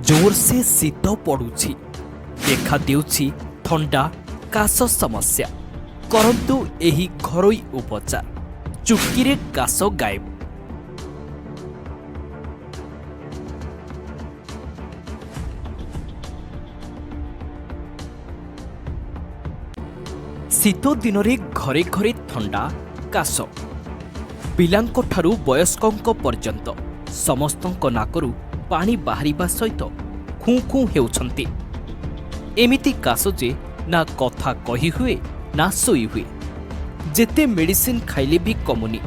जोरसे शीत पड़ुछि देखा देउछि ठंडा काश समस्या करंतु एही घरोई उपचार चुटकीरे काश गायब। शीत दिन रे घरे घरे ठंडा काश पिलांको ठारू वयस्कों पर्यंत समस्तंक नाकरू पानी बाहरिबा सहित खूँ खूँ हेउछंती। एमिति काश जे ना कथा कही हुए ना सोई हुए जेते मेडिसिन खाइले भी कमुनी।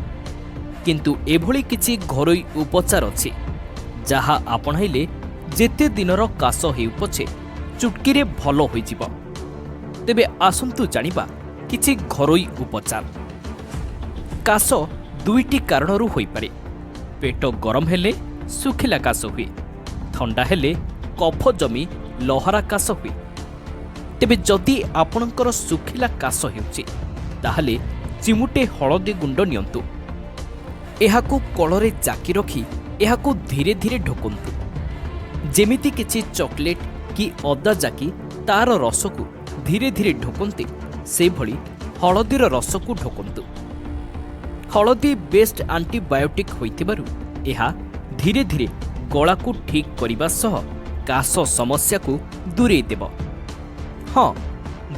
किंतु एभली किछि घरोई उपचार अछि जहा आपणाइले जेते दिनर काश हेउ पछे चुटकीरे भलो होई जिवो। तेबे आसंतु जानिबा किछि घरोई उपचार। काश दुईटी कारणरू होई पारे। पेट गरम हेले सुखिला काश हुए, ठंडा हेले कफ जमी लहरा काश हुए। तेबे जदि आपणकर सुखिला काश हेउछि ताहले चिमुटे हळदी गुंड नियंतु। एहाकू कଳରେ जाकी रखी एहाकू धीरे धीरे ढोकंतु। जेमिति किछि चॉकलेट कि अदा जाकी तार रसकू धीरे धीरे ढोकंती से भली हळदीर रसकू ढोकंतु। हळदी बेस्ट आंटीबायोटिक होइतिबारु एहा धीरे धीरे गला को ठीक करिबा सह काश समस्या को दूरे देब। हाँ,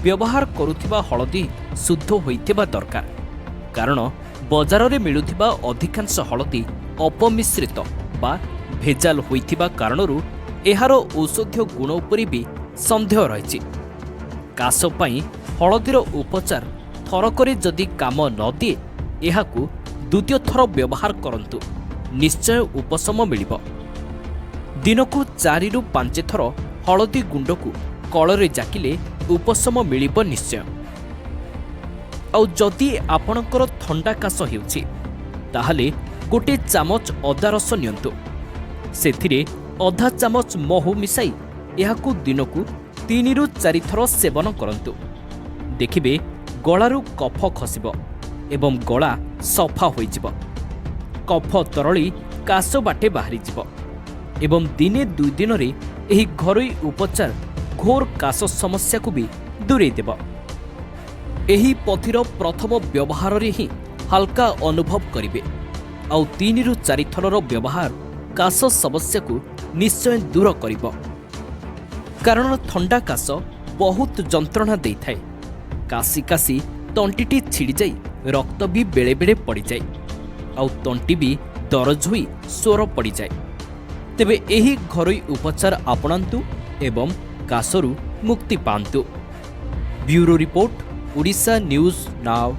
व्यवहार करुथिबा हळदी शुद्ध होइतिबा दरकार, कारण बजार रे मिलुथिबा अधिकांश हळदी अपमिश्रित बा भेजाल होइतिबा कारणरू एहार औषधीय गुण उपरि भी संदेह रहिछि। काश पई हळदीर उपचार थरकरे जदि काम न दिए एहाकू द्वितीय थर व्यवहार करंतु, निश्चय उपशम मिलिब। दिनकू 4 ରୁ 5 थर हळदी गुंडकू कଳରେ जाकिले उपशम मिलिब निश्चय। आउ जदि आपणकर ठंडा काश हेउछि ताहले गोटे चामच अदा रस नियंतु। सेथिरे आधा चामच महू मिसाई एहाकू दिनकू 3 ରୁ 4 थर सेवन करंतु। देखिबे गଳାରୁ कफ खसिब एवं गला सफा होइजिब। कफ तरली काश बाटे बाहरी जिब एवं दिने 2 दिन रे एही घरोई उपचार घोर काश समस्या को भी दूरे देब। एही पथिर प्रथम व्यवहार रे ही हल्का अनुभव करिवे। आउ 3 ରୁ 4 थरर व्यवहार काश समस्या को निश्चय दूर करिब। कारण ठंडा काश बहुत जंत्रणा देई थाए। काशी काशी तंटीटी छिड़ी जाई रक्त भी बेले बेले पड़ी जाए, आउ तंटी भी दरज होई स्वर पड़ी जाए। तेबे एही घरोई उपचार आपणांतु एवं काशरू मुक्ति पांतु। Bureau report, Odisha news now.